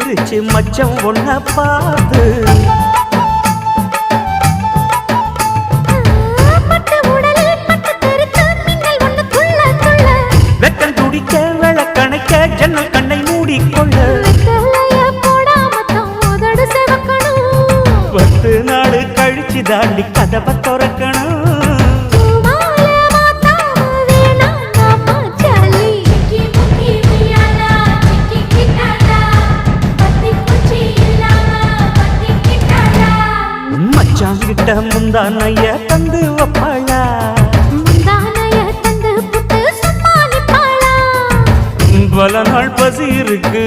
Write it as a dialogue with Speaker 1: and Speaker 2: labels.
Speaker 1: சிரிச்சு மச்சம் ஒன்ன பார்த்து வெக்கம் துடிக்க விளக்கணைக்க ஜன்னல் கண்ணை மூடிக்கொள்ள 10 நாள் கழிச்சு தாண்டி கதவை திறக்கணும் மச்சாங்கிட்ட முந்தானைய தந்து வப்பாளா பல நாள் பசி இருக்கு